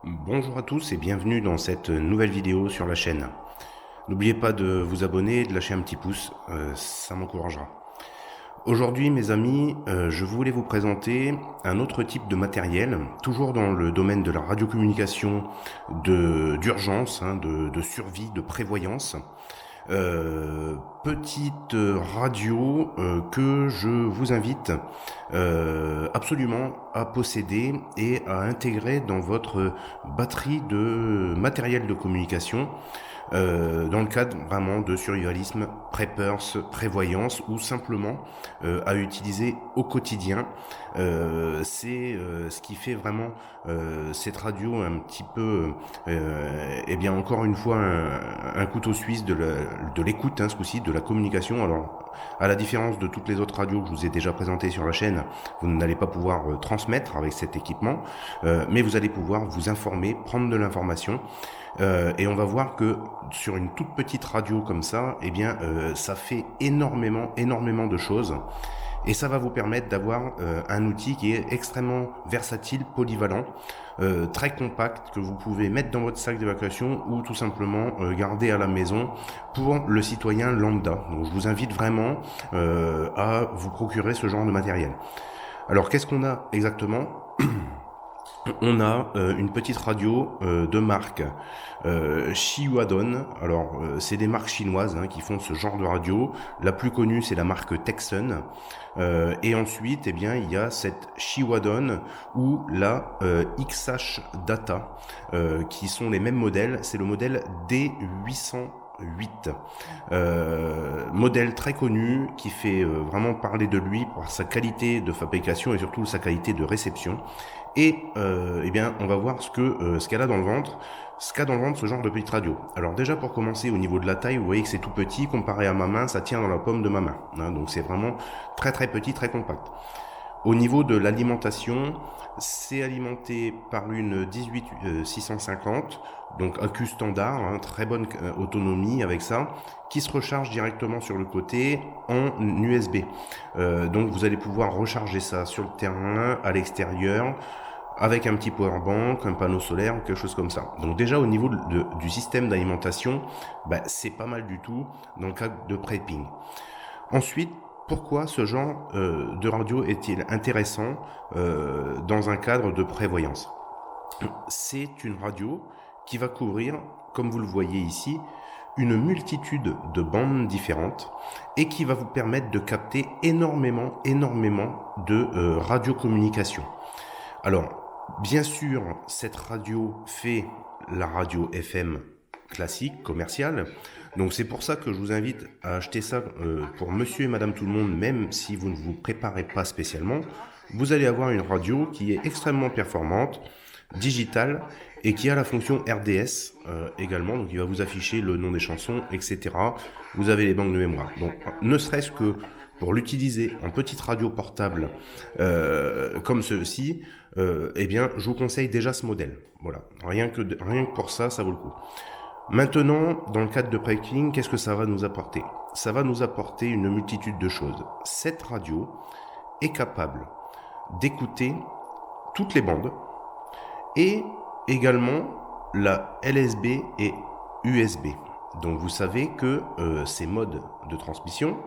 Bonjour à tous et bienvenue dans cette nouvelle vidéo sur la chaîne. N'oubliez pas de vous abonner et de lâcher un petit pouce, ça m'encouragera. Aujourd'hui mes amis, je voulais vous présenter un autre type de matériel, toujours dans le domaine de la radiocommunication d'urgence, de survie, de prévoyance. Petite radio que je vous invite absolument à posséder et à intégrer dans votre batterie de matériel de communication dans le cadre vraiment de survivalisme, preppers, prévoyance ou simplement à utiliser au quotidien. C'est ce qui fait vraiment cette radio un petit peu, eh bien encore une fois, un couteau suisse de l'écoute, ce coup-ci, de la communication. Alors, à la différence de toutes les autres radios que je vous ai déjà présentées sur la chaîne, vous n'allez pas pouvoir transmettre avec cet équipement, mais vous allez pouvoir vous informer, prendre de l'information. Et on va voir que sur une toute petite radio comme ça, eh bien, ça fait énormément de choses. Et ça va vous permettre d'avoir un outil qui est extrêmement versatile, polyvalent, très compact, que vous pouvez mettre dans votre sac d'évacuation ou tout simplement garder à la maison pour le citoyen lambda. Donc je vous invite vraiment à vous procurer ce genre de matériel. Alors qu'est-ce qu'on a exactement ? On a une petite radio de marque Shiwadon. Alors c'est des marques chinoises qui font ce genre de radio. La plus connue c'est la marque Texan. Et ensuite eh bien il y a cette Shiwadon ou la XH Data qui sont les mêmes modèles. C'est le modèle D808. Modèle très connu qui fait vraiment parler de lui pour sa qualité de fabrication et surtout sa qualité de réception. Et eh bien, on va voir ce qu'elle a dans le ventre, ce qu'a dans le ventre ce genre de petite radio. Alors déjà pour commencer au niveau de la taille, vous voyez que c'est tout petit comparé à ma main, ça tient dans la paume de ma main. Donc c'est vraiment très petit, très compact. Au niveau de l'alimentation, c'est alimenté par une 18650, donc accu standard, très bonne autonomie avec ça, qui se recharge directement sur le côté en USB. Donc vous allez pouvoir recharger ça sur le terrain, à l'extérieur, avec un petit powerbank, un panneau solaire ou quelque chose comme ça. Donc déjà au niveau du système d'alimentation, c'est pas mal du tout dans le cadre de prepping. Ensuite, pourquoi ce genre de radio est-il intéressant dans un cadre de prévoyance ? C'est une radio qui va couvrir, comme vous le voyez ici, une multitude de bandes différentes et qui va vous permettre de capter énormément de radiocommunication. Alors, bien sûr, cette radio fait la radio FM classique, commerciale. Donc c'est pour ça que je vous invite à acheter ça pour monsieur et madame tout le monde, même si vous ne vous préparez pas spécialement. Vous allez avoir une radio qui est extrêmement performante, digitale, et qui a la fonction RDS également. Donc il va vous afficher le nom des chansons, etc. Vous avez les banques de mémoire. Donc ne serait-ce que pour l'utiliser en petite radio portable comme ceci, eh bien je vous conseille déjà ce modèle. Voilà, rien que pour ça, ça vaut le coup. Maintenant, dans le cadre de prepping, qu'est-ce que ça va nous apporter ? Ça va nous apporter une multitude de choses. Cette radio est capable d'écouter toutes les bandes et également la LSB et USB. Donc vous savez que ces modes de transmission,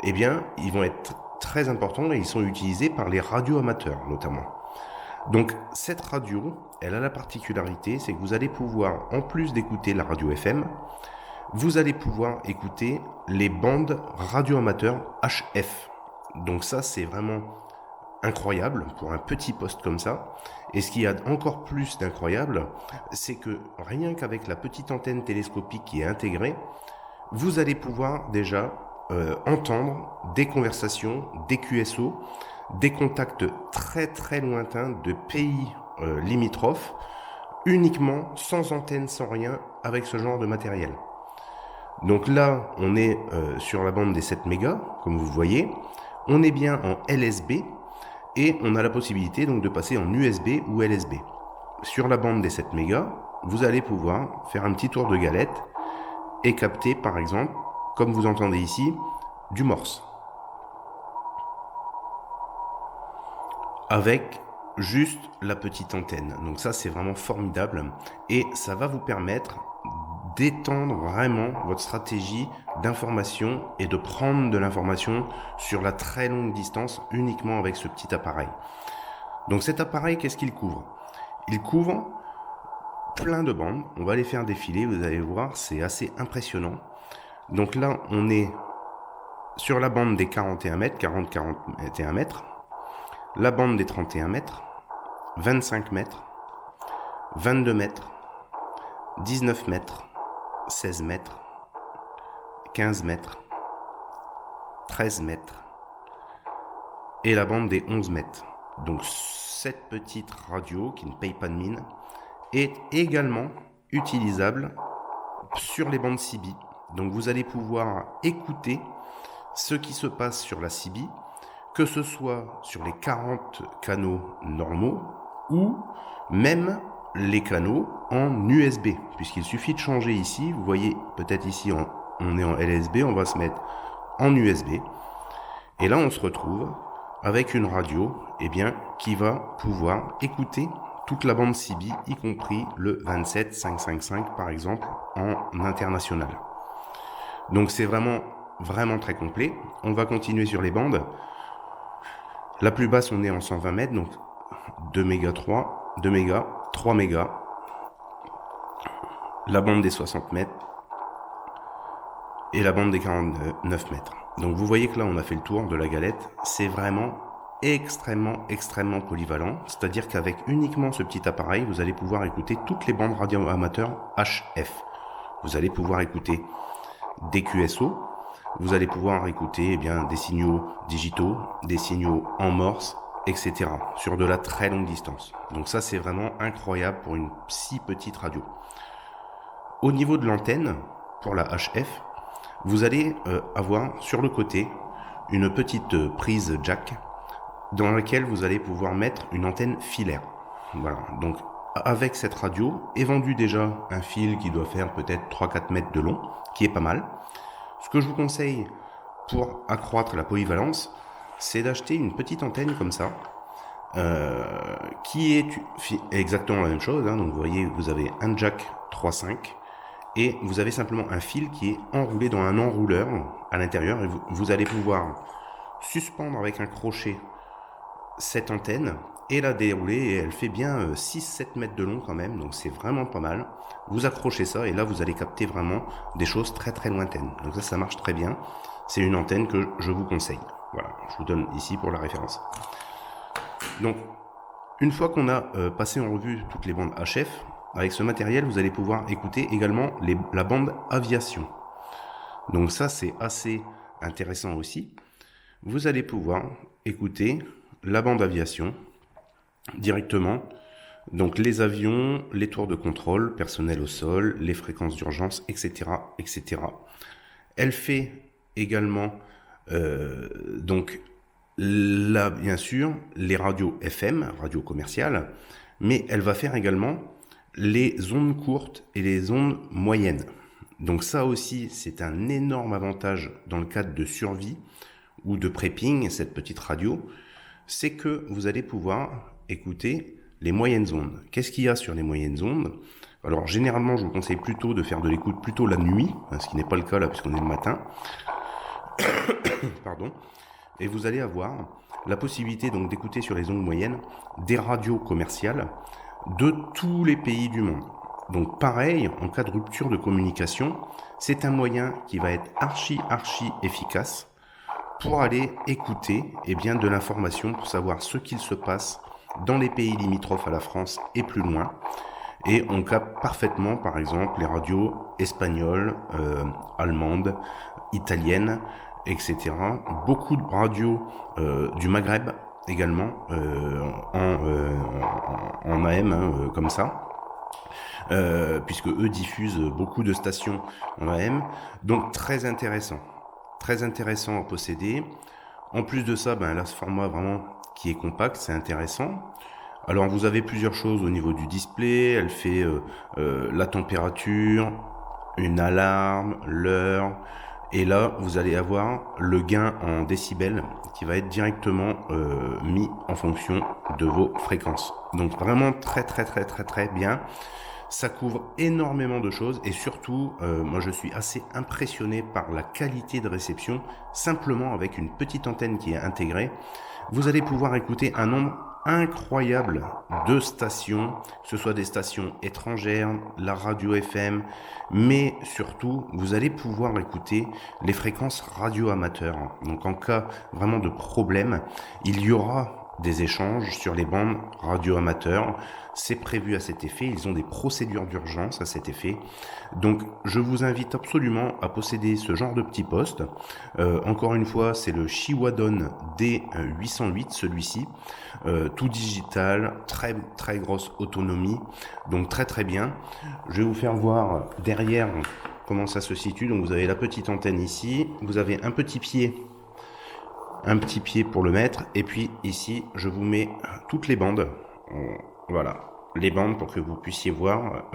eh bien, ils vont être très importants et ils sont utilisés par les radioamateurs notamment. Donc cette radio, elle a la particularité, c'est que vous allez pouvoir, en plus d'écouter la radio FM, vous allez pouvoir écouter les bandes radioamateurs HF. Donc ça, c'est vraiment incroyable pour un petit poste comme ça. Et ce qu'il y a encore plus d'incroyable, c'est que rien qu'avec la petite antenne télescopique qui est intégrée, vous allez pouvoir déjà entendre des conversations, des QSO, des contacts très lointains de pays limitrophes, uniquement sans antenne, sans rien, avec ce genre de matériel. Donc là, on est sur la bande des 7 mégas, comme vous voyez. On est bien en LSB et on a la possibilité donc de passer en USB ou LSB. Sur la bande des 7 mégas, vous allez pouvoir faire un petit tour de galette et capter par exemple, comme vous entendez ici, du morse. Avec juste la petite antenne. Donc ça, c'est vraiment formidable et ça va vous permettre d'étendre vraiment votre stratégie d'information et de prendre de l'information sur la très longue distance uniquement avec ce petit appareil. Donc cet appareil, qu'est-ce qu'il couvre? Il couvre plein de bandes. On va les faire défiler, vous allez voir, c'est assez impressionnant. Donc là, on est sur la bande des 41 mètres, 40-41 mètres, la bande des 31 mètres, 25 mètres, 22 mètres, 19 mètres, 16 mètres, 15 mètres, 13 mètres et la bande des 11 mètres. Donc cette petite radio qui ne paye pas de mine est également utilisable sur les bandes CB. Donc vous allez pouvoir écouter ce qui se passe sur la CB, que ce soit sur les 40 canaux normaux ou même les canaux en USB, puisqu'il suffit de changer ici. Vous voyez peut-être ici on est en LSB, on va se mettre en USB et là on se retrouve avec une radio qui va pouvoir écouter toute la bande CB, y compris le 27.555 par exemple en international. Donc c'est vraiment très complet. On va continuer sur les bandes. La plus basse, on est en 120 mètres, donc 2 mégas 3, 2 mégas, 3 mégas. La bande des 60 mètres et la bande des 49 mètres. Donc vous voyez que là, on a fait le tour de la galette. C'est vraiment extrêmement polyvalent. C'est-à-dire qu'avec uniquement ce petit appareil, vous allez pouvoir écouter toutes les bandes radio amateurs HF. Vous allez pouvoir écouter des QSO. Vous allez pouvoir écouter des signaux digitaux, des signaux en morse, etc. sur de la très longue distance. Donc ça, c'est vraiment incroyable pour une si petite radio. Au niveau de l'antenne, pour la HF, vous allez avoir sur le côté une petite prise jack dans laquelle vous allez pouvoir mettre une antenne filaire. Voilà, donc avec cette radio est vendu déjà un fil qui doit faire peut-être 3-4 mètres de long, qui est pas mal. Ce que je vous conseille pour accroître la polyvalence, c'est d'acheter une petite antenne comme ça, qui est exactement la même chose. Donc vous voyez, vous avez un jack 3.5 et vous avez simplement un fil qui est enroulé dans un enrouleur à l'intérieur et vous allez pouvoir suspendre avec un crochet cette antenne et la dérouler et elle fait bien 6-7 mètres de long quand même, donc c'est vraiment pas mal. Vous accrochez ça et là vous allez capter vraiment des choses très lointaines. Donc ça marche très bien. C'est une antenne que je vous conseille. Voilà, je vous donne ici pour la référence. Donc une fois qu'on a passé en revue toutes les bandes HF, avec ce matériel vous allez pouvoir écouter également la bande aviation. Donc ça c'est assez intéressant aussi. Vous allez pouvoir écouter la bande aviation directement, donc les avions, les tours de contrôle, personnel au sol, les fréquences d'urgence, etc. Elle fait également donc là bien sûr les radios FM, radios commerciales, mais elle va faire également les ondes courtes et les ondes moyennes. Donc ça aussi c'est un énorme avantage dans le cadre de survie ou de prepping, cette petite radio, c'est que vous allez pouvoir écouter les moyennes ondes. Qu'est-ce qu'il y a sur les moyennes ondes? Alors généralement je vous conseille plutôt de faire de l'écoute plutôt la nuit, ce qui n'est pas le cas là puisqu'on est le matin. Pardon. Et vous allez avoir la possibilité donc d'écouter sur les ondes moyennes des radios commerciales de tous les pays du monde. Donc pareil, en cas de rupture de communication, c'est un moyen qui va être archi efficace pour aller écouter de l'information, pour savoir ce qu'il se passe dans les pays limitrophes à la France et plus loin. Et on capte parfaitement, par exemple, les radios espagnoles, allemandes, italiennes, etc. Beaucoup de radios du Maghreb également, en AM, comme ça. Puisque eux diffusent beaucoup de stations en AM. Donc très intéressant à posséder. En plus de ça, là, ce format vraiment qui est compact, c'est intéressant. Alors vous avez plusieurs choses au niveau du display. Elle fait la température, une alarme, l'heure Et là, vous allez avoir le gain en décibels qui va être directement mis en fonction de vos fréquences. Donc vraiment très bien. Ça couvre énormément de choses et surtout, moi je suis assez impressionné par la qualité de réception. Simplement avec une petite antenne qui est intégrée, vous allez pouvoir écouter un nombre incroyable de stations, que ce soit des stations étrangères, la radio FM, mais surtout vous allez pouvoir écouter les fréquences radio amateurs. Donc en cas vraiment de problème, il y aura des échanges sur les bandes radio amateurs. C'est prévu à cet effet, ils ont des procédures d'urgence à cet effet. Donc je vous invite absolument à posséder ce genre de petit poste. Encore une fois, c'est le Chiwadon D808, celui-ci. Tout digital, très grosse autonomie, donc très bien. Je vais vous faire voir derrière comment ça se situe. Donc vous avez la petite antenne ici, vous avez un petit pied pour le mettre, et puis ici je vous mets toutes les bandes, voilà, les bandes pour que vous puissiez voir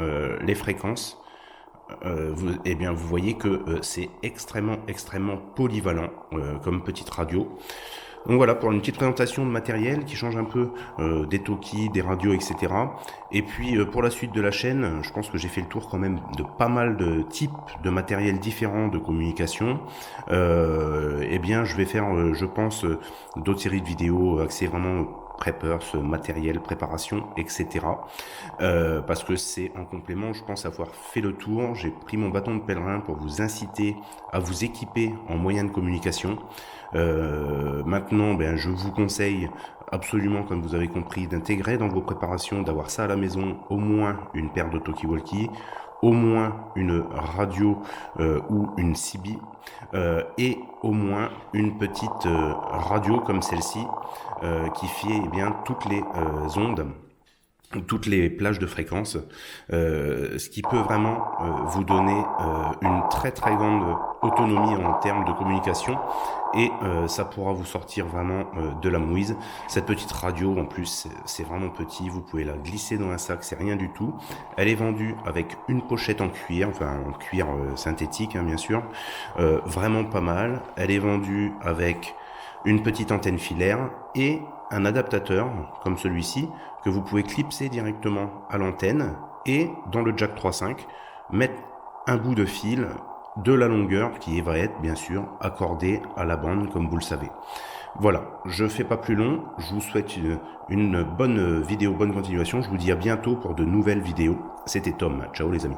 les fréquences. Vous voyez que c'est extrêmement polyvalent comme petite radio. Donc voilà, pour une petite présentation de matériel qui change un peu des talkies, des radios, etc. Et puis pour la suite de la chaîne, je pense que j'ai fait le tour quand même de pas mal de types de matériel différents de communication. Je vais faire, je pense, d'autres séries de vidéos axées vraiment preppers, matériel, préparation, etc. Parce que c'est en complément, je pense avoir fait le tour. J'ai pris mon bâton de pèlerin pour vous inciter à vous équiper en moyens de communication. Maintenant, je vous conseille absolument, comme vous avez compris, d'intégrer dans vos préparations, d'avoir ça à la maison, au moins une paire de talkie-walkie, au moins une radio ou une CB, et au moins une petite radio comme celle-ci qui fait toutes les ondes, toutes les plages de fréquences, ce qui peut vraiment vous donner une très grande autonomie en termes de communication, et ça pourra vous sortir vraiment de la mouise. Cette petite radio, en plus, c'est vraiment petit, vous pouvez la glisser dans un sac, c'est rien du tout. Elle est vendue avec une pochette en cuir, enfin en cuir synthétique, bien sûr, vraiment pas mal. Elle est vendue avec une petite antenne filaire et un adaptateur comme celui-ci que vous pouvez clipser directement à l'antenne, et dans le jack 3.5 mettre un bout de fil de la longueur qui va être bien sûr accordée à la bande, comme vous le savez. Voilà, je fais pas plus long, je vous souhaite une bonne vidéo, bonne continuation, je vous dis à bientôt pour de nouvelles vidéos. C'était Tom, ciao les amis.